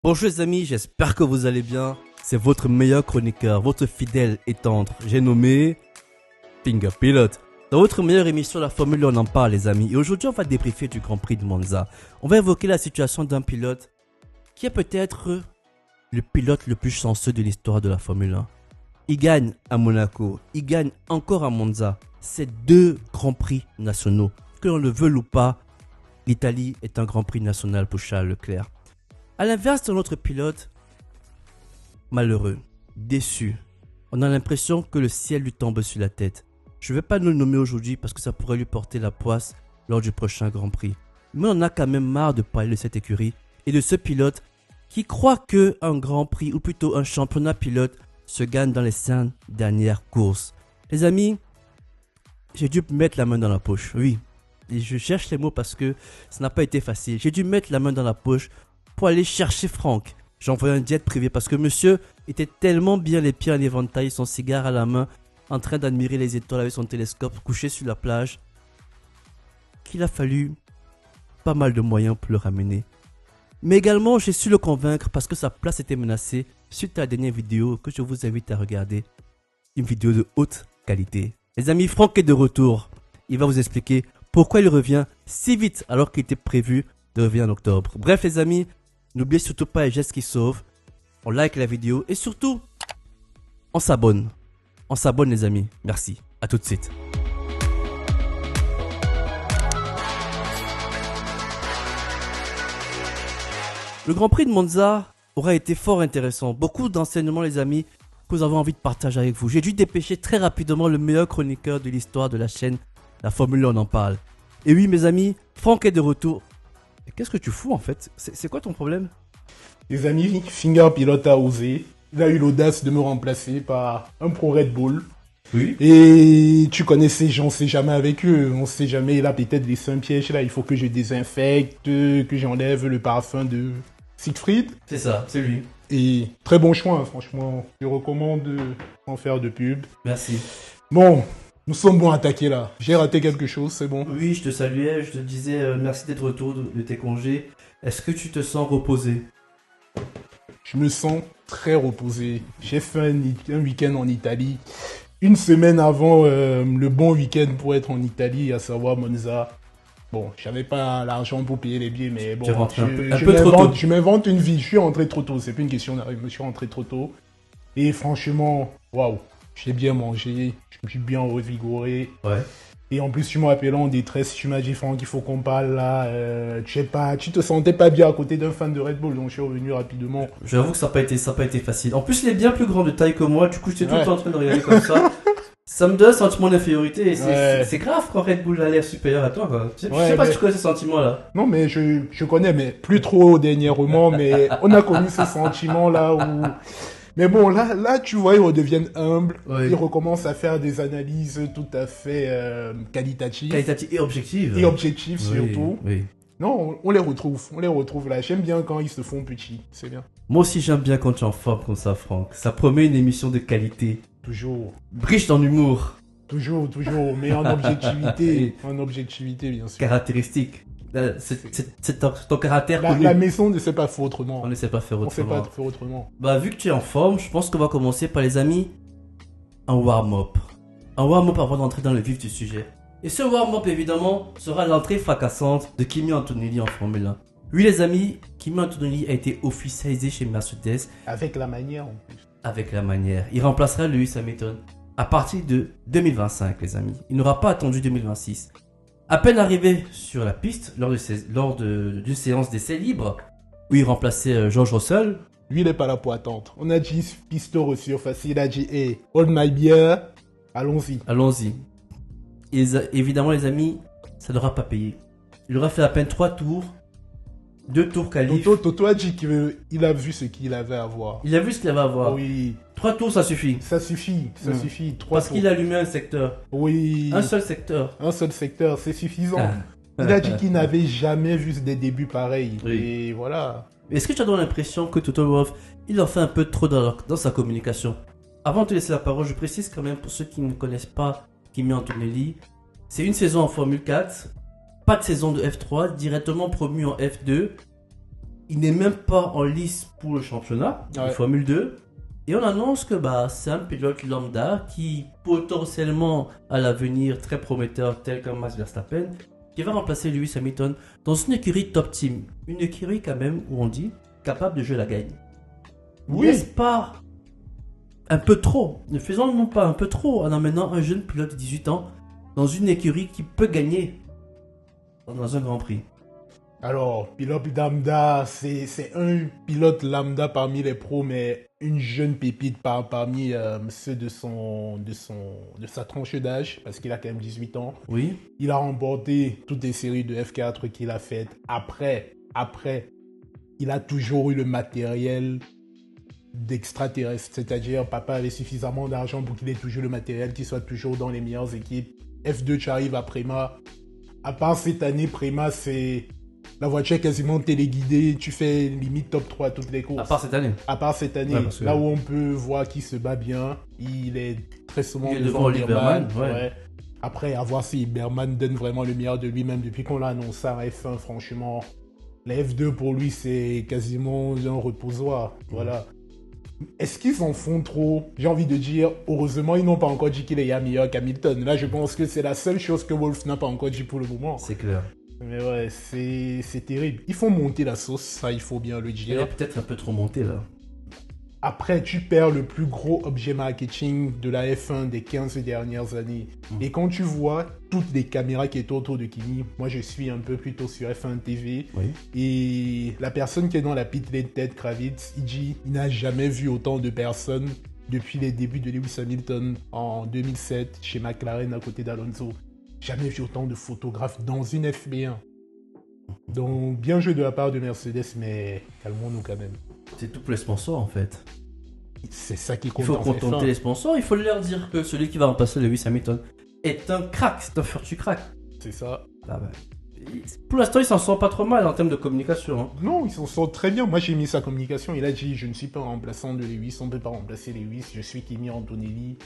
Bonjour les amis, j'espère que vous allez bien. C'est votre meilleur chroniqueur, votre fidèle et tendre. J'ai nommé Finger Pilot. Dans votre meilleure émission, la Formule 1, on en parle les amis. Et aujourd'hui, on va débriefer du Grand Prix de Monza. On va évoquer la situation d'un pilote qui est peut-être le pilote le plus chanceux de l'histoire de la Formule 1. Il gagne à Monaco, il gagne encore à Monza. C'est deux Grands Prix nationaux. Que l'on le veuille ou pas, l'Italie est un Grand Prix national pour Charles Leclerc. A l'inverse de notre pilote, malheureux, déçu, on a l'impression que le ciel lui tombe sur la tête. Je ne vais pas nous le nommer aujourd'hui parce que ça pourrait lui porter la poisse lors du prochain Grand Prix. Mais on a quand même marre de parler de cette écurie et de ce pilote qui croit qu'un Grand Prix ou plutôt un championnat pilote se gagne dans les 5 dernières courses. Les amis, j'ai dû mettre la main dans la poche, oui. Et je cherche les mots parce que ça n'a pas été facile. J'ai dû mettre la main dans la poche pour aller chercher Franck. J'ai envoyé un jet privé parce que monsieur était tellement bien les pieds en éventail, son cigare à la main, en train d'admirer les étoiles avec son télescope couché sur la plage, qu'il a fallu pas mal de moyens pour le ramener. Mais également, j'ai su le convaincre parce que sa place était menacée suite à la dernière vidéo que je vous invite à regarder. Une vidéo de haute qualité. Les amis, Franck est de retour. Il va vous expliquer pourquoi il revient si vite alors qu'il était prévu de revenir en octobre. Bref les amis, n'oubliez surtout pas les gestes qui sauvent. On like la vidéo et surtout, on s'abonne. On s'abonne les amis. Merci. À tout de suite. Le Grand Prix de Monza aura été fort intéressant. Beaucoup d'enseignements les amis que nous avons envie de partager avec vous. J'ai dû dépêcher très rapidement le meilleur chroniqueur de l'histoire de la chaîne. La Formule 1 on en parle. Et oui mes amis, Franck est de retour. Qu'est-ce que tu fous en fait? C'est quoi ton problème? Les amis, Finger Pilot a osé. Il a eu l'audace de me remplacer par un pro Red Bull. Oui. Et tu connais ces gens, on sait jamais avec eux. On sait jamais, il a peut-être laissé un piège là. Il faut que je désinfecte, que j'enlève le parfum de Siegfried. C'est ça, c'est lui. Et très bon choix, hein, franchement. Je recommande sans faire de pub. Merci. Bon, nous sommes bons à attaquer là. J'ai raté quelque chose, c'est bon. Oui, je te saluais, je te disais merci d'être retour de tes congés. Est-ce que tu te sens reposé? Je me sens très reposé. J'ai fait un week-end en Italie. Une semaine avant le bon week-end pour être en Italie, à savoir Monza. Bon, j'avais pas l'argent pour payer les billets, mais bon, je m'invente une vie. Je suis rentré trop tôt, c'est plus une question d'arriver, je suis rentré trop tôt. Et franchement, waouh, j'ai bien mangé, je me suis bien revigoré. Ouais. Et en plus, tu m'as appelé en détresse, tu m'as dit, Franck, il faut qu'on parle là. Tu te sentais pas bien à côté d'un fan de Red Bull, donc je suis revenu rapidement. J'avoue que ça n'a pas été facile. En plus, il est bien plus grand de taille que moi, du coup, j'étais tout le temps en train de regarder comme ça. Ça me donne un sentiment d'infériorité. C'est grave quand Red Bull a l'air supérieur à toi, quoi. Je sais pas si tu connais ce sentiment-là. Non, mais je connais, mais plus trop dernièrement, mais on a connu ce sentiment-là où... Mais bon, là, tu vois, ils redeviennent humbles. Oui. Ils recommencent à faire des analyses tout à fait qualitatives. Qualitatives et objectives. Et objectives, surtout. Oui. Non, on les retrouve là. J'aime bien quand ils se font petits, c'est bien. Moi aussi, j'aime bien quand tu es en forme comme ça, Franck. Ça promet une émission de qualité. Toujours. Riche en humour. Toujours. Mais en objectivité. En objectivité, bien sûr. Caractéristique. C'est ton caractère. La maison ne sait pas faire autrement. On ne sait pas faire autrement. On ne sait pas faire autrement. Bah, vu que tu es en forme, je pense qu'on va commencer par les amis. Un warm-up. Un warm-up avant d'entrer dans le vif du sujet. Et ce warm-up, évidemment, sera l'entrée fracassante de Kimi Antonelli en Formule 1. Oui, les amis, Kimi Antonelli a été officialisé chez Mercedes. Avec la manière, en plus. Avec la manière. Il remplacera Lewis Hamilton à partir de 2025, les amis. Il n'aura pas attendu 2026. À peine arrivé sur la piste, lors d'une séance d'essai libre, où il remplaçait George Russell. Lui, il n'est pas là pour attendre. On a dit piste surface, il a dit hey, hold my beer, allons-y. Allons-y. Et évidemment, les amis, ça n'aura pas payé. Il aura fait à peine 3 tours, 2 tours qualif. Toto a dit qu'il a vu ce qu'il avait à voir. Il a vu ce qu'il avait à voir. Oui. 3 tours, ça suffit. Ça suffit. 3 Parce tours. qu'il a allumé un secteur. Oui. Un seul secteur. C'est suffisant. Il a dit qu'il n'avait jamais vu des débuts pareils. Oui. Et voilà. Est-ce que tu as donc l'impression que Toto Wolff, il en fait un peu trop dans sa communication? Avant de te laisser la parole, je précise quand même pour ceux qui ne connaissent pas Kimi Antonelli, c'est une saison en Formule 4, pas de saison de F3, directement promu en F2. il n'est même pas en lice pour le championnat de Ouais. Formule 2. Et on annonce que c'est un pilote lambda qui potentiellement à l'avenir très prometteur tel qu'un Max Verstappen qui va remplacer Lewis Hamilton dans une écurie top team. Une écurie quand même où on dit capable de jouer la gagne. Oui. N'est-ce pas un peu trop? Ne faisons-nous pas un peu trop en amenant un jeune pilote de 18 ans dans une écurie qui peut gagner dans un Grand Prix? Alors, pilote lambda, c'est un pilote lambda parmi les pros, mais une jeune pépite parmi ceux de sa tranche d'âge, parce qu'il a quand même 18 ans. Oui. Il a remporté toutes les séries de F4 qu'il a faites. Après, il a toujours eu le matériel d'extraterrestre, c'est-à-dire papa avait suffisamment d'argent pour qu'il ait toujours le matériel, qu'il soit toujours dans les meilleures équipes. F2, tu arrives à Prema. À part cette année, Prema, c'est... La voiture est quasiment téléguidée, tu fais limite top 3 toutes les courses. À part cette année. À part cette année, Ouais, parce que- là où on peut voir qu'il se bat bien, il est très souvent Il est devant Lieberman, ouais. ouais. Après, à voir si Lieberman donne vraiment le meilleur de lui-même depuis qu'on l'a annoncé en F1, franchement. La F2 pour lui, c'est quasiment un reposoir. Voilà. Est-ce qu'ils en font trop? J'ai envie de dire, heureusement, ils n'ont pas encore dit qu'il est meilleur qu'Hamilton. Là, je pense que c'est la seule chose que Wolff n'a pas encore dit pour le moment. C'est clair. Mais ouais, c'est terrible. Il faut monter la sauce, ça, il faut bien le Il dire. est peut-être un peu trop monté là. Après, tu perds le plus gros objet marketing de la F1 des 15 dernières années. Et quand tu vois toutes les caméras qui étaient autour de Kimi, moi je suis un peu plutôt sur F1 TV, Oui. et la personne qui est dans la pit lane, Ted Kravitz, il dit il n'a jamais vu autant de personnes depuis les débuts de Lewis Hamilton en 2007 chez McLaren à côté d'Alonso. Jamais vu autant de photographes dans une FB1. Donc, bien joué de la part de Mercedes, mais calmons-nous quand même. C'est tout pour les sponsors en fait. C'est ça qui Il compte faut en F1. contenter les sponsors, il faut leur dire que celui qui va remplacer Lewis Hamilton est un crack, c'est un furtu crack. C'est ça. Ah pour l'instant, il s'en sort pas trop mal en termes de communication. Hein. Non, ils s'en sortent très bien. Moi, j'ai mis sa communication. Il a dit, je ne suis pas un remplaçant de Lewis, on ne peut pas remplacer Lewis, je suis Kimi Antonelli.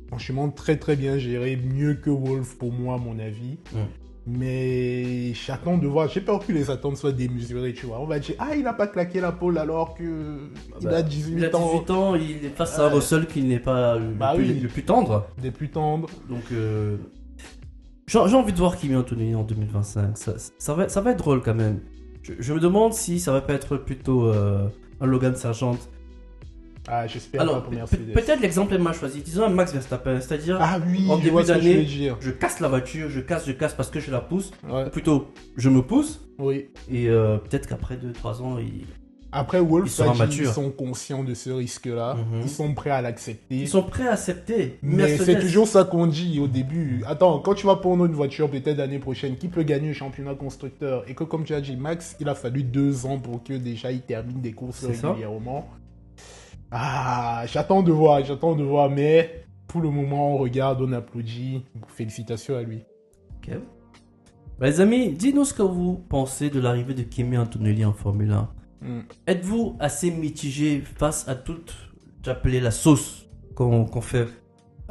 Franchement, très très bien géré, mieux que Wolff pour moi, à mon avis. Mais j'attends de voir, j'ai peur que les attentes soient démesurées, tu vois. On va dire, ah, il n'a pas claqué la pole alors que il a 18 il a 18 ans, il est face à un Russell qui n'est pas le plus tendre. Des plus tendres. Donc, j'ai envie de voir Kimi Antonelli en 2025. Ça va être drôle quand même. Je me demande si ça va pas être plutôt un Logan Sargent. Ah, j'espère Alors, pas pour Mercedes. peut-être l'exemple est mal choisi. Disons un Max Verstappen, c'est-à-dire Ah oui, en je début vois ce que tu veux d'année, dire. je casse la voiture, je casse parce que je la pousse. Ouais, Ou plutôt, je me pousse. oui. Et peut-être qu'après 2-3 ans, Après, Ils Wolff seront a dit matures. qu'ils sont conscients de ce risque-là. Mhm. Ils sont prêts à l'accepter. ils sont prêts à accepter. Mais Mercedes. c'est toujours ça qu'on dit au début. Attends, quand tu vas prendre une voiture peut-être l'année prochaine, qui peut gagner le championnat constructeur? Et que comme tu as dit, Max, il a fallu 2 ans pour que déjà il termine des courses C'est ça. régulièrement. Ah, j'attends de voir. Mais pour le moment, on regarde, on applaudit. Félicitations à lui. Ok. Bah, les amis, dis-nous ce que vous pensez de l'arrivée de Kimi Antonelli en Formule 1. Êtes-vous assez mitigé face à toute, j'appelais la sauce qu'on fait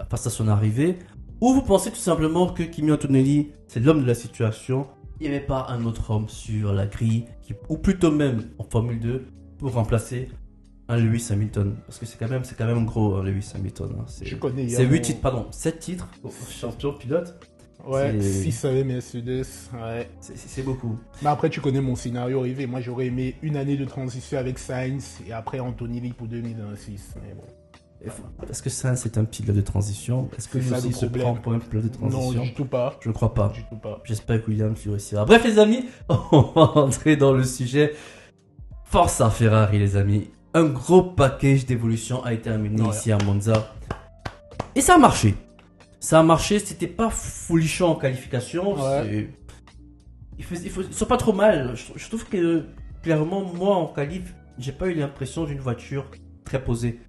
face à son arrivée? Ou vous pensez tout simplement que Kimi Antonelli, c'est l'homme de la situation? Il n'y avait pas un autre homme sur la grille, ou plutôt même en Formule 2, pour remplacer un Lewis Hamilton? Parce que c'est quand même gros, un Lewis Hamilton. Hein. Je connais. C'est 8 titres, pardon, 7 titres, champion pilote. Ouais, C'est- 6 avec Mercedes. Ouais. C'est beaucoup. Mais après, tu connais mon scénario arrivé. Moi, j'aurais aimé une année de transition avec Sainz et après Antonelli pour 2026. Mais bon. Est-ce que ça, c'est un pilote de transition? Est-ce que C'est lui ça, aussi le se problème. prend pour un pilote de Non, transition? du tout pas. Je ne crois pas. Du tout pas. J'espère que Williams y réussira. Bref, les amis, on va entrer dans le sujet. Force à Ferrari, les amis. Un gros package d'évolution a été amené Ouais. ici à Monza. Et ça a marché. Ça a marché, c'était pas folichon en qualification. Ouais. Ils sont pas trop mal. Je trouve que, clairement, moi en qualif, j'ai pas eu l'impression d'une voiture très posée.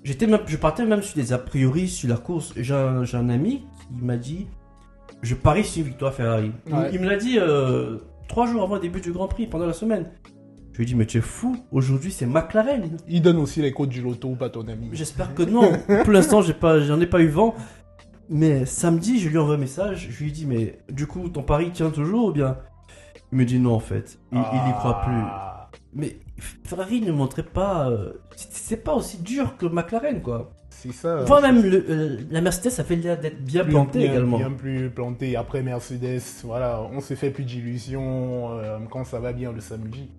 Je partais même sur des a priori sur la course. J'ai un ami qui m'a dit, je parie sur une victoire Ferrari. Ouais. Il me l'a dit 3 jours avant le début du Grand Prix, pendant la semaine. Je lui ai dit, mais tu es fou, aujourd'hui c'est McLaren. Il donne aussi les codes du loto ou pas ton ami? J'espère que non. Pour l'instant, j'en ai pas eu vent. Mais samedi, je lui envoie un message. Je lui dis, mais du coup, ton pari tient toujours ou bien? Il me dit non, en fait. Il y croit plus. Mais Ferrari ne montrait pas. C'est pas aussi dur que McLaren, quoi. C'est ça. Voire même la Mercedes, ça fait l'air d'être bien plantée également. Bien plus planté. Après Mercedes, voilà, on se fait plus d'illusions quand ça va bien le samedi.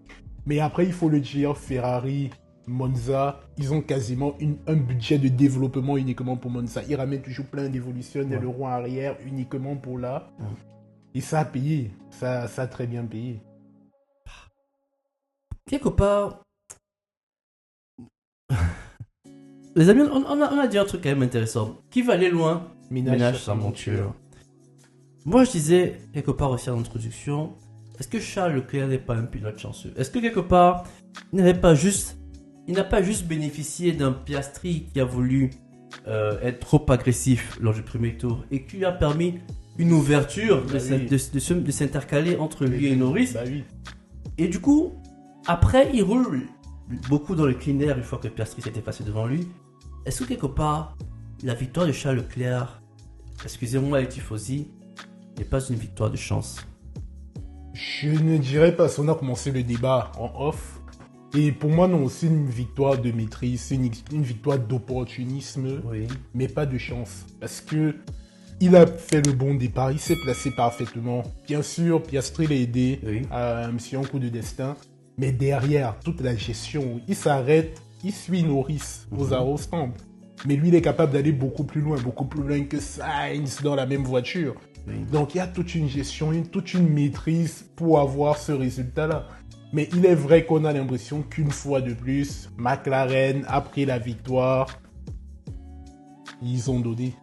Mais après, il faut le dire, Ferrari, Monza, ils ont quasiment un budget de développement uniquement pour Monza. Ils ramènent toujours plein d'évolutions, le roi arrière uniquement pour là. Et ça a payé. Ça a très bien payé. Quelque part. Les amis, on a dit un truc quand même intéressant. Qui va aller loin? Ménage sa monture. Moi, je disais, quelque part aussi en introduction, est-ce que Charles Leclerc n'est pas un pilote chanceux? Est-ce que quelque part, il n'a pas juste bénéficié d'un Piastri qui a voulu être trop agressif lors du premier tour et qui lui a permis une ouverture de s'intercaler entre lui et Norris? Oui. Et du coup, après, il roule beaucoup dans le clean air une fois que Piastri s'était passé devant lui. Est-ce que quelque part, la victoire de Charles Leclerc, excusez-moi les tifosi, n'est pas une victoire de chance? Je ne dirais pas, on a commencé le débat en off. Et pour moi, non, c'est une victoire de maîtrise, c'est une victoire d'opportunisme, mais pas de chance. Parce que il a fait le bon départ, il s'est placé parfaitement. Bien sûr, Piastri l'a aidé sur un coup de destin. Mais derrière, toute la gestion, il s'arrête, il suit Norris aux aérostampes. Mais lui, il est capable d'aller beaucoup plus loin que Sainz dans la même voiture. Donc, il y a toute une gestion, toute une maîtrise pour avoir ce résultat-là. Mais il est vrai qu'on a l'impression qu'une fois de plus, McLaren a pris la victoire. Ils ont donné.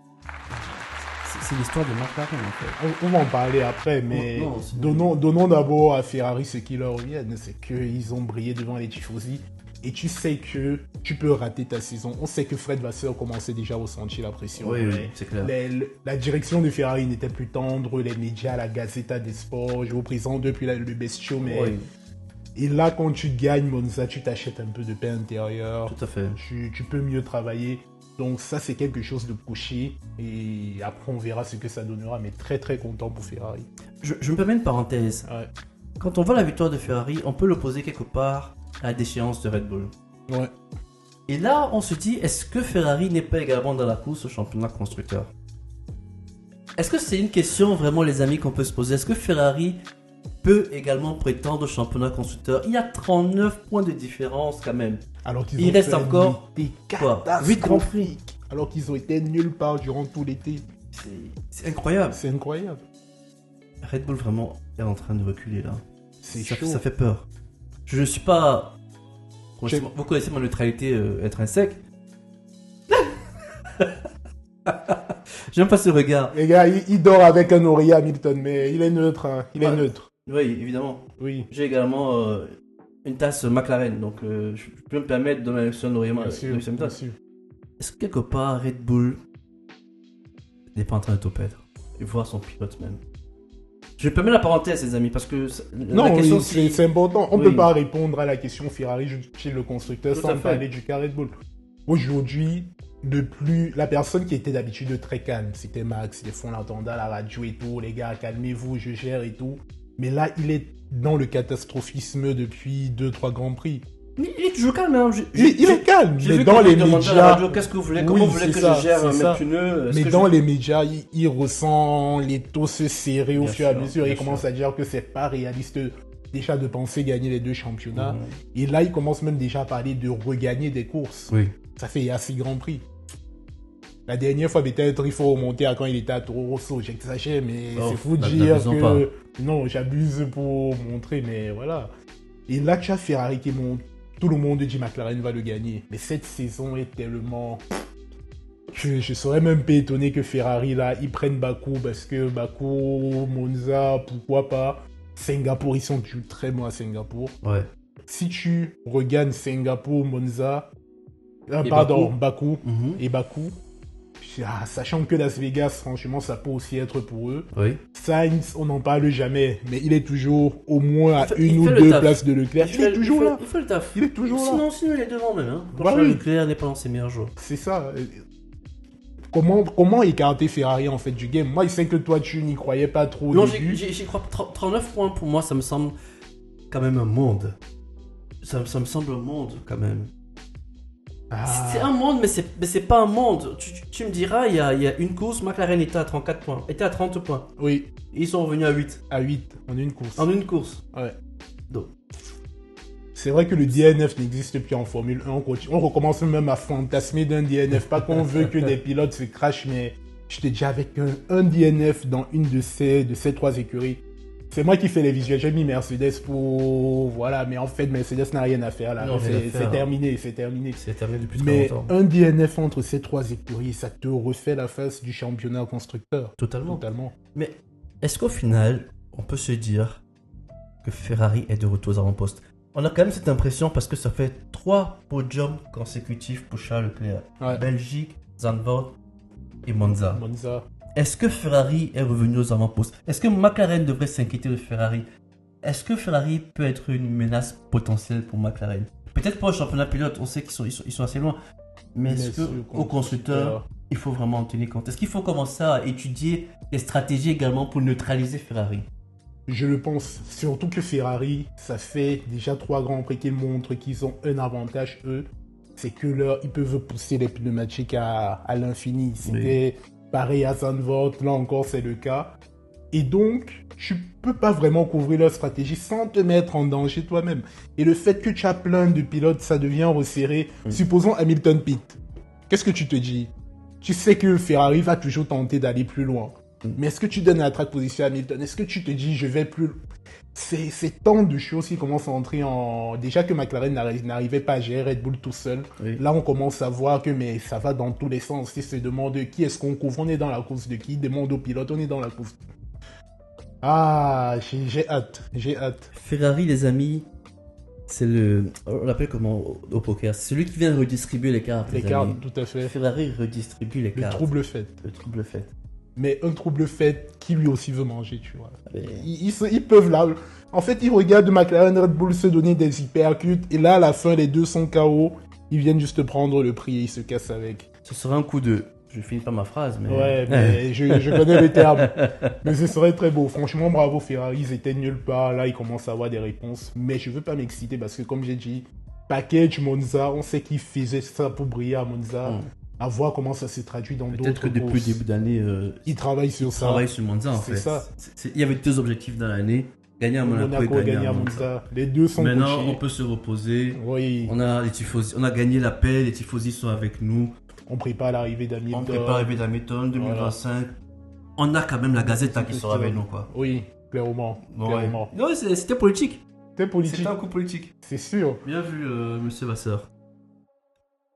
C'est l'histoire de McLaren, en fait. On va en parler après, mais donnons d'abord à Ferrari ce qui leur revient. C'est qu'ils ont brillé devant les tifosi. Et tu sais que tu peux rater ta saison. On sait que Fred Vasseur commençait déjà à ressentir la pression. Oui, c'est clair. La direction de Ferrari n'était plus tendre. Les médias, la Gazzetta des Sports, je vous présente depuis le bestiau. Mais... Oui. Et là, quand tu gagnes Monza, tu t'achètes un peu de paix intérieur. Tout à fait. Tu peux mieux travailler. Donc ça, c'est quelque chose de couché. Et après, on verra ce que ça donnera. Mais très, très content pour Ferrari. Je me permets une parenthèse. Ouais. Quand on voit la victoire de Ferrari, on peut l'opposer quelque part à la déchéance de Red Bull. Ouais. Et là, on se dit, est-ce que Ferrari n'est pas également dans la course au championnat constructeur? Est-ce que c'est une question vraiment, les amis, qu'on peut se poser? Est-ce que Ferrari peut également prétendre au championnat constructeur? Il y a 39 points de différence quand même. Alors qu'ils il reste encore 8 Grands Prix. Alors qu'ils ont été nulle part durant tout l'été. C'est incroyable. C'est incroyable. Red Bull vraiment est en train de reculer là. Ça fait peur. Je ne suis pas... Vous connaissez ma neutralité intrinsèque. J'aime pas ce regard. Les gars, il dort avec un oreiller Hamilton, mais il est neutre. Hein. Il est neutre. Oui, évidemment. Oui. J'ai également une tasse McLaren, donc je peux me permettre de donner un oreiller Hamilton. Est-ce que quelque part Red Bull n'est pas en train de tout perdre? Et voir son pilote même. Je vais permettre la parenthèse, les amis, parce que la question c'est important. On ne peut pas répondre à la question Ferrari chez le constructeur sans parler du cas Red Bull. Aujourd'hui, la personne qui était d'habitude très calme, c'était Max, des fois on l'entendait à la radio et tout, les gars, calmez-vous, je gère et tout. Mais là, il est dans le catastrophisme depuis 2-3 Grands Prix. Mais il est toujours calme, hein. Il est calme, mais dans les médias... Qu'est-ce que vous voulez? Comment vous voulez que je gère mes pneus? Mais dans les médias, il ressent les taux se serrer au fur et à mesure. Il commence à dire que c'est pas réaliste déjà de penser gagner les 2 championnats. Et là, il commence même déjà à parler de regagner des courses. Oui. Ça fait il y a 6 Grands Prix. La dernière fois, peut-être, il faut remonter à quand il était à Toro Rosso. J'exagère, mais c'est fou de dire que... Pas. Non, j'abuse pour montrer, mais voilà. Et là, tu as Ferrari qui monte. Tout le monde dit McLaren va le gagner. Mais cette saison est tellement... Je serais même pas étonné que Ferrari, là, ils prennent Bakou. Parce que Bakou, Monza, pourquoi pas. Singapour, ils sont très bons à Singapour. Ouais. Si tu regagnes Singapour, Monza... Bakou et Bakou. Sachant que Las Vegas, franchement, ça peut aussi être pour eux. Oui. Sainz, on n'en parle jamais, mais il est toujours au moins à 1 ou 2 places de Leclerc. Il est toujours là. Il fait le taf. Il est toujours là. Sinon, il est devant même. Hein. Leclerc n'est pas dans ses meilleurs jours. C'est ça. Comment écarter Ferrari en fait du game? Moi, je sais que toi, tu n'y croyais pas trop au début. J'y crois. 39 points pour moi, ça me semble quand même un monde. ça me semble un monde quand même. Ah, C'est un monde, mais c'est pas un monde. Tu me diras, il y a une course, McLaren était à 34 points, était à 30 points. oui, Ils sont revenus à 8 à 8 en une course. en une course. Ouais. Donc, C'est vrai que le DNF n'existe plus en Formule 1. On recommence même à fantasmer d'un DNF. Pas qu'on veut que des pilotes se crachent, mais je te dis, avec un DNF dans une de ces 3 écuries, c'est moi qui fais les visuels. J'ai mis Mercedes pour... Voilà, mais en fait, Mercedes n'a rien à faire là. Non, rien à faire. C'est terminé, c'est terminé. c'est terminé depuis très Mais longtemps. un DNF entre ces 3 écuries, ça te refait la face du championnat constructeur. Totalement. Totalement. Mais est-ce qu'au final, on peut se dire que Ferrari est de retour aux avant-postes? On a quand même cette impression parce que ça fait 3 podiums consécutifs pour Charles Leclerc. Ouais. Belgique, Zandvoort et Monza. Monza. Est-ce que Ferrari est revenu aux avant-postes? Est-ce que McLaren devrait s'inquiéter de Ferrari? Est-ce que Ferrari peut être une menace potentielle pour McLaren? Peut-être pas au championnat pilote, on sait qu'ils sont assez loin. Mais est-ce qu'au constructeur, il faut vraiment en tenir compte? Est-ce qu'il faut commencer à étudier les stratégies également pour neutraliser Ferrari? Je le pense. Surtout que Ferrari, ça fait déjà 3 grands prix qu'ils montrent qu'ils ont un avantage, eux. C'est que ils peuvent pousser les pneumatiques à l'infini. C'était pareil à Zandvoort, là encore c'est le cas. Et donc, tu peux pas vraiment couvrir leur stratégie sans te mettre en danger toi-même. Et le fait que tu as plein de pilotes, ça devient resserré. Supposons Hamilton pit. Qu'est-ce que tu te dis? Tu sais que Ferrari va toujours tenter d'aller plus loin. Mais est-ce que tu donnes la track position à Hamilton? Est-ce que tu te dis je vais plus... C'est tant de choses qui commencent à entrer en... Déjà que McLaren n'arrivait pas à gérer Red Bull tout seul. Oui. Là, on commence à voir que mais ça va dans tous les sens. Ils se demandent qui est-ce qu'on couvre. On est dans la course de qui? Demande au pilote, on est dans la course. Ah, j'ai hâte. J'ai hâte. Ferrari, les amis, c'est le... On l'appelle comment au poker? C'est celui qui vient redistribuer les cartes. Les cartes, tout à fait. Ferrari redistribue les Le cartes. trouble fait. Le trouble fait. Mais un trouble fait qui lui aussi veut manger, tu vois. Mais- Ils peuvent là. En fait, ils regardent McLaren Red Bull se donner des hypercutes. Et là, à la fin, les deux sont KO. Ils viennent juste prendre le prix et ils se cassent avec. Ce serait un coup de... Je finis pas ma phrase, mais... Ouais, mais je connais le terme. Mais ce serait très beau. Franchement, bravo Ferrari. Ils étaient nulle part. Là, ils commencent à avoir des réponses. Mais je veux pas m'exciter parce que, comme j'ai dit, package Monza, on sait qu'ils faisaient ça pour briller à Monza. À voir comment ça se traduit dans d'autres Peut-être que depuis le courses. début d'année, Ils travaillent sur ça. travaille sur Monza, en C'est fait. ça. Il y avait 2 objectifs dans l'année. Gagner à Monaco, Monaco et gagner à à Monza. Monza. Les deux sont Maintenant, coachés. on peut se reposer. Oui, On a les tifosi, on a gagné la paix, les tifosi sont avec nous. on prépare l'arrivée On d'Hamilton. prépare l'arrivée d'Hamilton 2025. On a quand même la Gazeta qui sera avec nous, quoi. Oui, clairement. clairement. Non, c'était politique. C'est politique, C'était un coup politique. c'est sûr. Bien vu, monsieur Vasseur.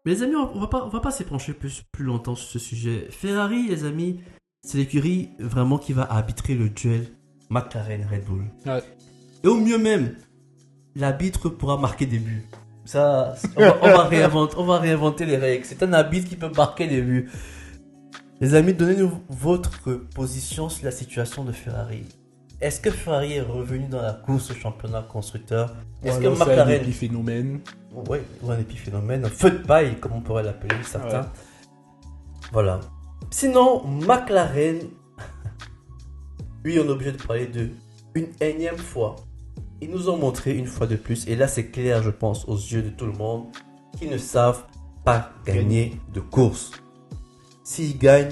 Mais les amis, on va pas s'épancher plus longtemps sur ce sujet. Ferrari, les amis, c'est l'écurie vraiment qui va arbitrer le duel McLaren-Red Bull. Ouais. Et au mieux même, l'arbitre pourra marquer des buts. Ça, on va réinventer les règles. C'est un arbitre qui peut marquer des buts. Les amis, donnez-nous votre position sur la situation de Ferrari. Est-ce que Ferrari est revenu dans la course au championnat constructeur? Est-ce que Alors, c'est un McLaren... épiphénomène. Oui, ou un épiphénomène, un feu de paille, comme on pourrait l'appeler certains. Ouais. Voilà. Sinon, McLaren, oui, on est obligé de parler de une énième fois. Ils nous ont montré une fois de plus, et là c'est clair, je pense, aux yeux de tout le monde, qu'ils ne savent pas gagner de course. S'ils gagnent,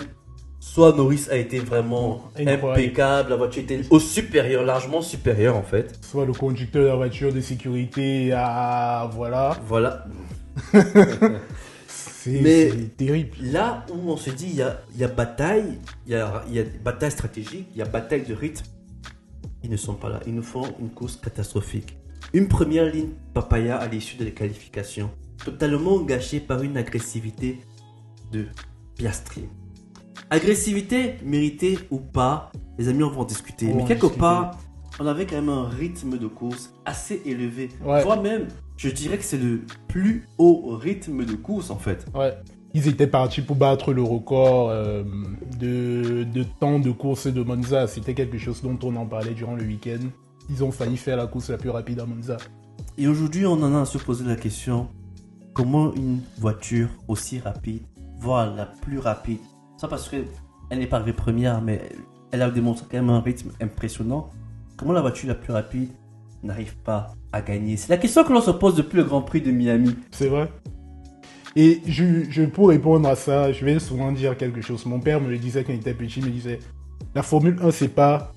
soit Norris a été vraiment Incroyable. impeccable, la voiture était au supérieur, largement supérieure en fait. Soit le conducteur de la voiture de sécurité, voilà. Voilà. C'est terrible. Là où on se dit, il y a bataille, il y a bataille stratégique, il y a bataille de rythme. Ils ne sont pas là. Ils nous font une course catastrophique. Une première ligne papaya à l'issue de la qualification, totalement gâchée par une agressivité de Piastri. Agressivité méritée ou pas, les amis, on va en discuter. On va Mais en quelque discuter. part, on avait quand même un rythme de course assez élevé. Ouais. Voire même, je dirais que c'est le plus haut rythme de course en fait. Ouais. Ils étaient partis pour battre le record de temps de course de Monza. C'était quelque chose dont on en parlait durant le week-end. Ils ont failli faire la course la plus rapide à Monza. Et aujourd'hui, on en a à se poser la question, comment une voiture aussi rapide, voire la plus rapide, ça parce qu'elle n'est pas arrivée première, mais elle a démontré quand même un rythme impressionnant, comment la voiture la plus rapide n'arrive pas à gagner? C'est la question que l'on se pose depuis le Grand Prix de Miami. C'est vrai. Et pour répondre à ça, je vais souvent dire quelque chose. Mon père me le disait quand il était petit, il me disait, la Formule 1, c'est pas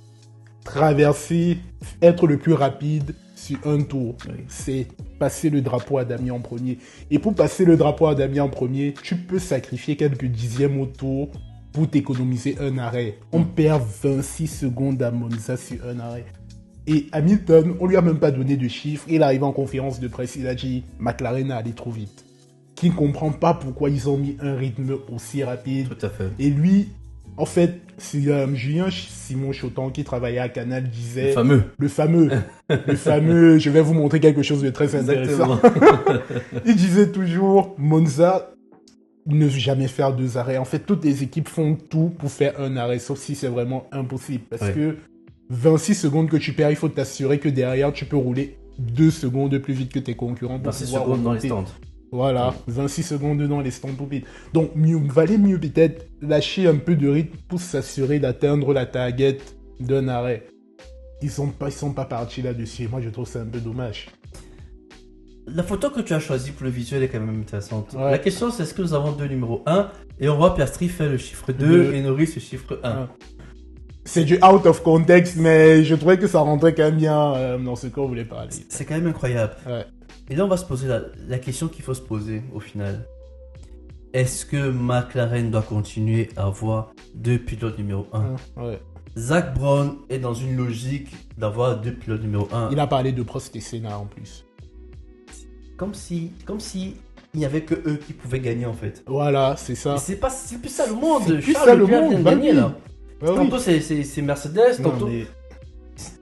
traverser, être le plus rapide sur un tour. Oui. C'est passer le drapeau à Damien en premier. Et pour passer le drapeau à Damien en premier, tu peux sacrifier quelques dixièmes au tour pour t'économiser un arrêt. On perd 26 secondes à Monza sur un arrêt. Et Hamilton, on lui a même pas donné de chiffres. Il arrive en conférence de presse, il a dit McLaren a allé trop vite. Qui ne comprend pas pourquoi ils ont mis un rythme aussi rapide. Tout à fait. Et lui, en fait, c'est Julien Simon Chotan qui travaillait à Canal disait... Le fameux. Je vais vous montrer quelque chose de très intéressant. Il disait toujours, Monza, ne jamais faire 2 arrêts. En fait, toutes les équipes font tout pour faire un arrêt, sauf si c'est vraiment impossible. Parce que 26 secondes que tu perds, il faut t'assurer que derrière, tu peux rouler 2 secondes plus vite que tes concurrents. 26 secondes dans les stands. Voilà, 26 secondes dans les stands tout vite. Donc, valait mieux peut-être lâcher un peu de rythme pour s'assurer d'atteindre la target d'un arrêt. Ils sont pas partis là-dessus. Moi, je trouve ça un peu dommage. La photo que tu as choisie pour le visuel est quand même intéressante. Ouais. La question, c'est est-ce que nous avons 2 numéros 1 et on voit Piastri faire le chiffre 2 et Norris le chiffre 1. C'est du out of context, mais je trouvais que ça rentrait quand même bien dans ce qu'on voulait parler. C'est quand même incroyable. Ouais. Et là, on va se poser la question qu'il faut se poser au final. Est-ce que McLaren doit continuer à avoir 2 pilotes numéro 1 Ouais. Zach Brown est dans une logique d'avoir 2 pilotes numéro 1. Il a parlé de Prost et Senna en plus. Comme si il n'y avait que eux qui pouvaient gagner en fait. Voilà, c'est ça. Et c'est plus ça le monde. C'est plus Charles ça le Leclerc monde, vient de bah gagner oui. là. Bah oui. Tantôt c'est Mercedes, Non, tantôt... mais-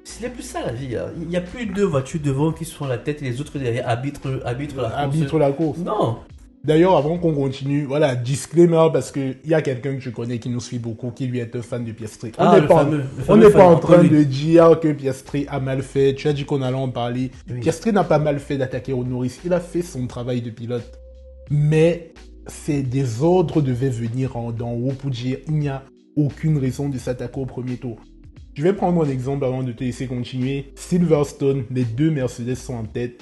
Ce n'est plus ça la vie. Hein. Il n'y a plus 2 voitures devant qui se font la tête et les autres derrière arbitrent la course. Arbitre la course. Non. D'ailleurs, avant qu'on continue, voilà, disclaimer, parce qu'il y a quelqu'un que je connais qui nous suit beaucoup, qui lui est un fan de Piastri. On n'est pas en train de dire que Piastri a mal fait. Tu as dit qu'on allait en parler. Oui. Piastri n'a pas mal fait d'attaquer au Norris. Il a fait son travail de pilote. Mais des ordres devaient venir d'en haut pour dire il n'y a aucune raison de s'attaquer au premier tour. Je vais prendre un exemple avant de te laisser continuer. Silverstone, les 2 Mercedes sont en tête.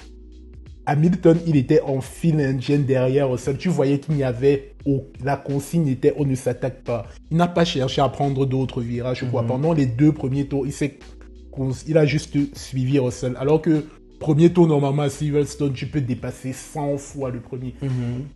Hamilton, il était en file indienne derrière Russell. Tu voyais qu'il n'y avait... La consigne était on ne s'attaque pas. Il n'a pas cherché à prendre d'autres virages. Pendant les 2 premiers tours, il a juste suivi Russell. Alors que premier tour, normalement, à Silverstone, tu peux dépasser 100 fois le premier.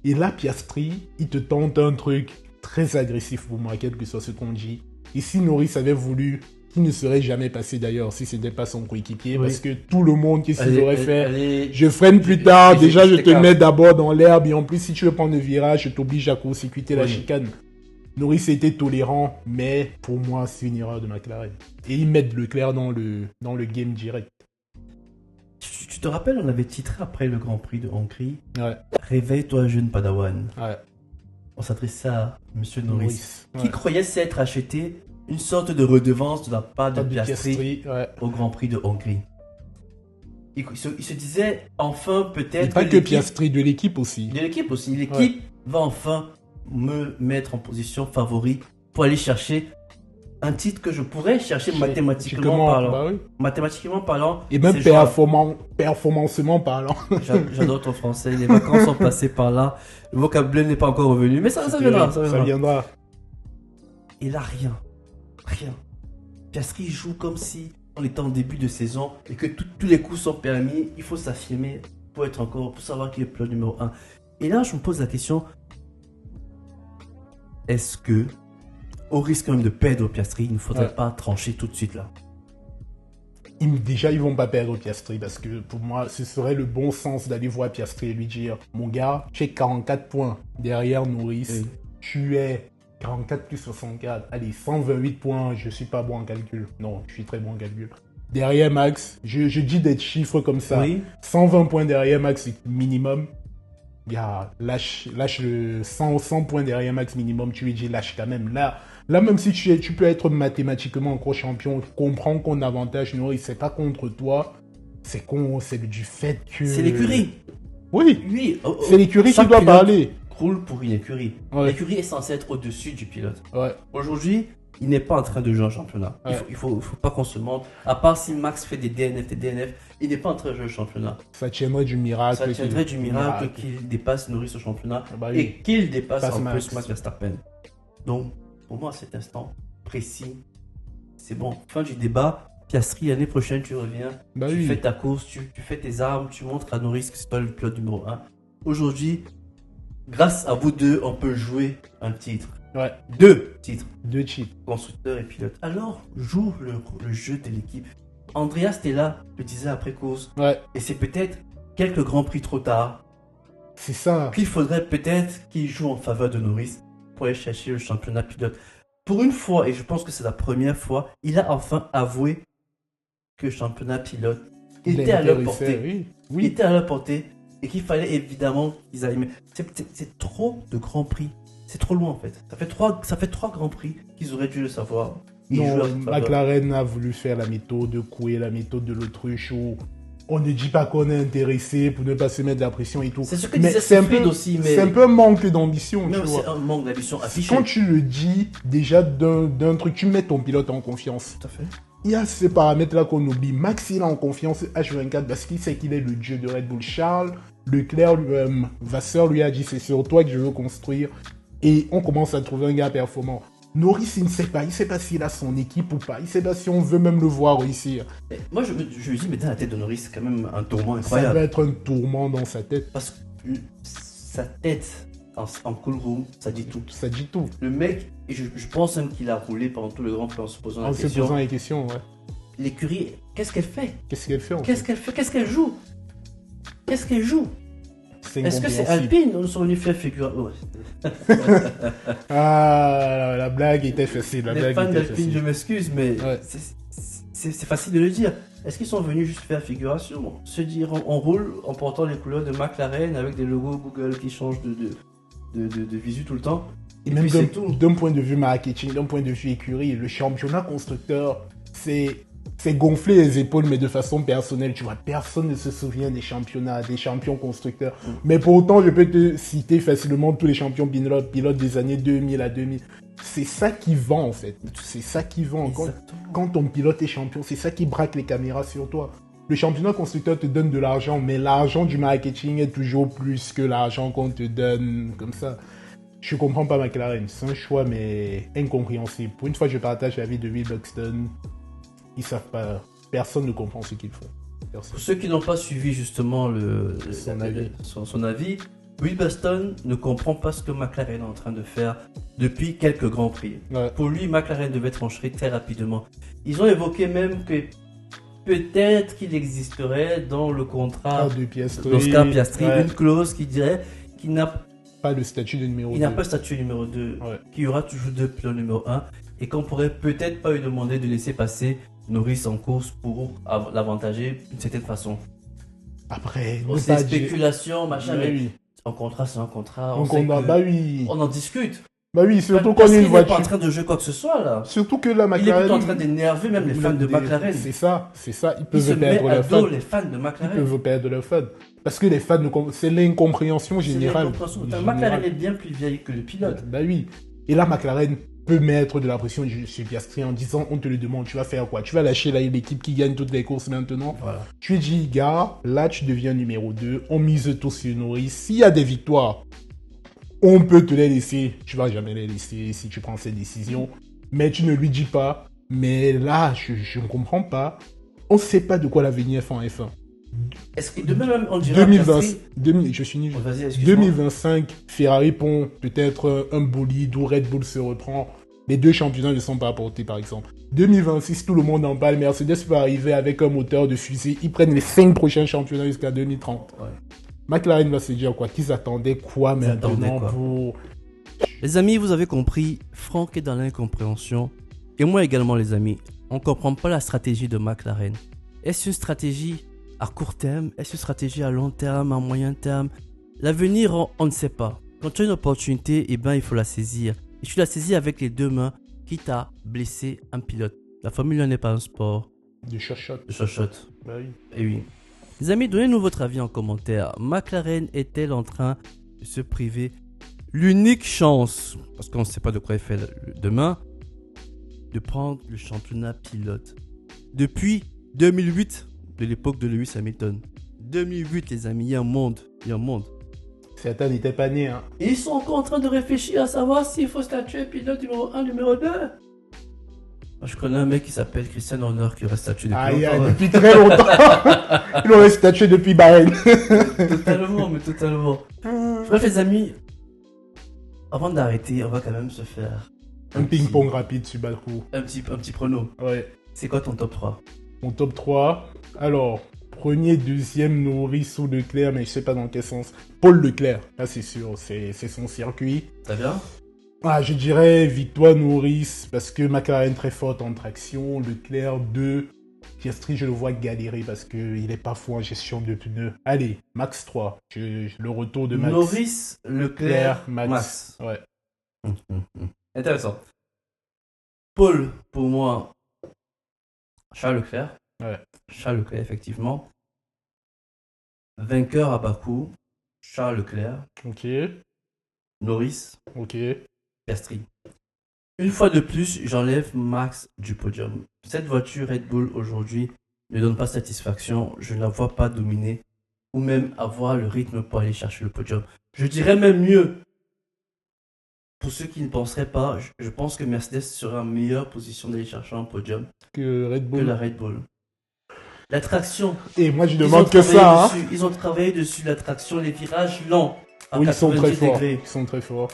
Et là, Piastri, il te tente un truc très agressif pour moi, quel que soit ce qu'on dit. Et si Norris avait voulu... qui ne serait jamais passé d'ailleurs si ce n'était pas son coéquipier, parce que tout le monde qui s'y aurait fait, je freine plus tard, déjà je te mets d'abord dans l'herbe, et en plus si tu veux prendre le virage, je t'oblige à court-circuiter la chicane. Norris était tolérant, mais pour moi c'est une erreur de McLaren. Et ils mettent Leclerc dans le game direct. Tu te rappelles, on avait titré après le Grand Prix de Hongrie, Ouais. Réveille-toi jeune Padawan. Ouais. On s'adressait à Monsieur Norris, Ouais. qui croyait s'être acheté une sorte de redevance de la part de Piastri ouais. au Grand Prix de Hongrie. Il se disait enfin Et peut-être pas que Piastri, de l'équipe aussi. de l'équipe aussi. L'équipe va enfin me mettre en position favori pour aller chercher un titre que je pourrais chercher mathématiquement parlant. Bah oui. Mathématiquement parlant. Et même c'est genre- performancement parlant. J'adore ton français. Les vacances sont passées par là. Le vocabulaire n'est pas encore revenu. Mais ça viendra. Ça viendra. Et là, rien. Piastri joue comme si on était en début de saison et que tous les coups sont permis. Il faut s'affirmer pour savoir qu'il est pilote numéro 1. Et là, je me pose la question, est-ce que, au risque même de perdre Piastri, il ne faudrait pas trancher tout de suite là? Déjà, ils vont pas perdre Piastri parce que pour moi, ce serait le bon sens d'aller voir Piastri et lui dire mon gars, tu es 44 points derrière Norris, tu es 44 plus 64, allez, 128 points, je suis pas bon en calcul. Non, je suis très bon en calcul. Derrière Max, je dis des chiffres comme ça. 120 points derrière Max minimum. Gars, lâche le 100 points derrière Max minimum, tu lui dis lâche quand même. Là même si tu peux être mathématiquement encore champion, comprends qu'on avantage Norris, c'est pas contre toi, c'est du fait que... C'est l'écurie. Oui, c'est l'écurie qui doit parler. Roule pour une écurie. Ouais. L'écurie est censée être au-dessus du pilote. Ouais. Aujourd'hui, il n'est pas en train de jouer un championnat. Ouais. Il faut pas qu'on se mente. À part si Max fait des DNF, il n'est pas en train de jouer un championnat. Ça tiendrait du miracle. Ça tiendrait du miracle qu'il dépasse Norris au championnat Ah bah oui. et qu'il dépasse Passe en Max. plus Max Verstappen. Donc, pour moi, à cet instant précis, c'est bon. Fin du débat. Piastri, l'année prochaine, tu reviens, Bah tu oui. fais ta course, tu fais tes armes, tu montres à Norris que c'est toi le pilote numéro 1. Aujourd'hui, grâce à vous deux, on peut jouer un titre. Ouais, 2 titres, 2 cheats. constructeur et pilote. Alors, joue le jeu de l'équipe. Andreas Stella le disait après course, Ouais, et c'est peut-être quelques grands prix trop tard c'est ça. qu'il faudrait peut-être qu'il joue en faveur de Norris pour aller chercher le championnat pilote. Pour une fois, et je pense que c'est la première fois, il a enfin avoué que le championnat pilote était à leur portée. Oui. Il Oui. était à leur portée et qu'il fallait évidemment qu'ils aillent. Mais c'est trop de grands prix. C'est trop loin en fait. Ça fait trois grands prix qu'ils auraient dû le savoir. Ils jouent Non, à leur faveur. McLaren a voulu faire la méthode de Coué, la méthode de l'autruche où on ne dit pas qu'on est intéressé pour ne pas se mettre de la pression et tout. C'est ce que Mais disait c'est un Siegfried peu, aussi, mais c'est un peu un manque d'ambition, tu même c'est vois. un manque d'ambition affiché. Quand tu le dis déjà d'un truc, tu mets ton pilote en confiance. Tout à fait. Il y a ces paramètres-là qu'on oublie. Max, il est en confiance H24 parce qu'il sait qu'il est le dieu de Red Bull. Charles Leclerc, Vasseur lui a dit c'est sur toi que je veux construire. Et on commence à trouver un gars performant. Norris, il ne sait pas. Il ne sait pas s'il a son équipe ou pas. Il ne sait pas si on veut même le voir réussir. Et moi, je me dis, mais dans la tête de Norris, c'est quand même un tourment Ça incroyable. va être un tourment dans sa tête. Parce que sa tête en cool room, ça dit tout. Ça dit tout. Le mec, et je pense même qu'il a roulé pendant tout le Grand Prix en se posant la En se question. posant les questions, ouais. L'écurie, qu'est-ce qu'elle fait? Qu'est-ce qu'elle fait en Qu'est-ce fait qu'elle fait? Qu'est-ce qu'elle joue? Qu'est-ce qu'elle joue? C'est Est-ce que c'est incompréhensible. Alpine? Nous sommes venus faire figure. Ouais. Ah, la blague était facile. La Les blague fans était d'Alpine, je facile. m'excuse, mais Ouais. c'est facile de le dire. Est-ce qu'ils sont venus juste faire figuration? Se dire on roule en portant les couleurs de McLaren avec des logos Google qui changent de visu tout le temps? Et Et même puis c'est tout. d'un point de vue marketing, d'un point de vue écurie, le championnat constructeur, c'est gonfler les épaules, mais de façon personnelle. Tu vois, personne ne se souvient des championnats, des champions constructeurs. Mais pour autant, je peux te citer facilement tous les champions pilotes des années 2000 à 2000. C'est ça qui vend, en fait. C'est ça qui vend. Exactement. Quand ton pilote est champion, c'est ça qui braque les caméras sur toi. Le championnat constructeur te donne de l'argent, mais l'argent du marketing est toujours plus que l'argent qu'on te donne comme ça. Je comprends pas McLaren, c'est un choix mais incompréhensible. Pour une fois, je partage l'avis de Will Buxton. Ils savent pas, personne ne comprend ce qu'ils font. Personne. Pour ceux qui n'ont pas suivi justement son avis, Will Buxton ne comprend pas ce que McLaren est en train de faire depuis quelques grands prix. Ouais. Pour lui, McLaren devait trancher très rapidement. Ils ont évoqué même que peut-être qu'il existerait dans le contrat de Piastri. d'Oscar Piastri Ouais. une clause qui dirait qu'il n'a Pas le statut de numéro il 2. n'a pas le statut numéro 2, Ouais. qu'il y aura toujours deux pilotes numéro 1 et qu'on pourrait peut-être pas lui demander de laisser passer Norris en course pour l'avantager d'une certaine façon. Après, Bon, ne c'est pas des dire- spéculations, machin, Bah mais oui. un contrat c'est un contrat. On On, sait combat- que- Bah oui. on en discute. Bah oui, surtout Parce qu'on est une qu'il n'est pas en voiture. train de jouer quoi que ce soit là. Surtout que la Il est McLaren. plutôt en train d'énerver même les fans de McLaren. C'est ça. Ils Il se peuvent met perdre à leur fan. dos les fans de Ils McLaren. peuvent perdre leur fan. Parce que les fans, c'est l'incompréhension C'est générale. l'incompréhension. Générale. McLaren est bien plus vieille que le pilote. Bah oui. Et là, McLaren peut mettre de la pression sur Piastri en disant on te le demande, tu vas faire quoi? Tu vas lâcher l'équipe qui gagne toutes les courses maintenant? Voilà. Tu dis, gars, là tu deviens numéro 2, on mise tout sur Norris. S'il y a des victoires, on peut te les laisser. Tu vas jamais les laisser si tu prends cette décision. Mais tu ne lui dis pas. Mais là, je ne comprends pas. On ne sait pas de quoi l'avenir fait en F1. Est-ce que demain même on dirait 2020, Piastri- je finis. Oh, vas-y, excuse-moi. 2025, Ferrari pond peut-être un bolide où Red Bull se reprend. Les deux championnats ne sont pas apportés, par exemple. 2026, tout le monde en parle. Mercedes peut arriver avec un moteur de fusée. Ils prennent les 5 prochains championnats jusqu'à 2030. Ouais. McLaren va se dire quoi? Qu'ils attendaient quoi maintenant attendaient quoi? pour... Les amis, vous avez compris, Franck est dans l'incompréhension. Et moi également, les amis. On ne comprend pas la stratégie de McLaren. Est-ce une stratégie à court terme? Est-ce une stratégie à long terme, à moyen terme? L'avenir, on ne sait pas. Quand tu as une opportunité, eh ben, il faut la saisir. Et tu la saisis avec les deux mains, quitte à blesser un pilote. La Formule 1 n'est pas un sport De shot. de chochotte. Bah oui. Eh oui. Les amis, donnez-nous votre avis en commentaire. McLaren est-elle en train de se priver l'unique chance, parce qu'on ne sait pas de quoi il fait demain, de prendre le championnat pilote. Depuis 2008, de l'époque de Lewis Hamilton. 2008, les amis, il y a un monde. Certains n'étaient pas nés, hein. Et ils sont encore en train de réfléchir à savoir s'il faut statuer pilote numéro 1, numéro 2. Moi, je connais un mec qui s'appelle Christian Horner qui reste statué depuis longtemps. Depuis très longtemps. Il aurait statué depuis Bahreïn. Totalement. Bref, les amis, avant d'arrêter, on va quand même se faire un ping-pong rapide sur Bakou. Un petit prono. Ouais. C'est quoi ton top 3? Mon top 3, alors, premier, deuxième, Norris ou Leclerc, mais je sais pas dans quel sens. Paul Leclerc, là c'est sûr, c'est son circuit. Ça vient? Je dirais victoire Norris, parce que McLaren très forte en traction, Leclerc 2, Piastri je le vois galérer parce qu'il est pas fou en gestion de pneus. Allez, Max 3, le retour de Max. Norris, Leclerc, Max. Ouais. Intéressant. Paul, pour moi, Charles Leclerc. Ouais. Charles Leclerc, effectivement. Vainqueur à Bakou, Charles Leclerc. Ok. Norris. Ok. Piastri. Une fois de plus, j'enlève Max du podium. Cette voiture Red Bull aujourd'hui ne donne pas satisfaction. Je ne la vois pas dominer ou même avoir le rythme pour aller chercher le podium. Je dirais même mieux. Pour ceux qui ne penseraient pas, je pense que Mercedes serait en meilleure position d'aller chercher un podium que la Red Bull. La traction. Et moi je demande que ça. Ils ont travaillé dessus, la traction, les virages lents. Oui, ils sont très forts. Ils sont très forts.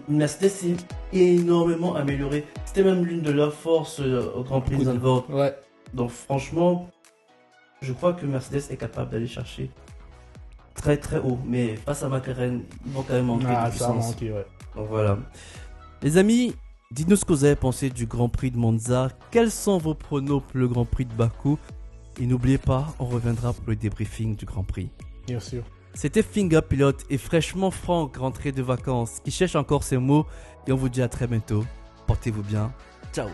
Mercedes s'est énormément amélioré. C'était même l'une de leurs forces au Grand Prix de Zandvoort. Ouais. Donc franchement, je crois que Mercedes est capable d'aller chercher très très haut. Mais face à McLaren, ils vont quand même manquer de puissance. Ouais. Donc voilà. Les amis, dites-nous ce que vous avez pensé du Grand Prix de Monza. Quels sont vos pronos pour le Grand Prix de Bakou? Et n'oubliez pas, on reviendra pour le débriefing du Grand Prix. Bien sûr. C'était Finger Pilot et fraîchement Franck rentré de vacances qui cherche encore ses mots. Et on vous dit à très bientôt. Portez-vous bien. Ciao.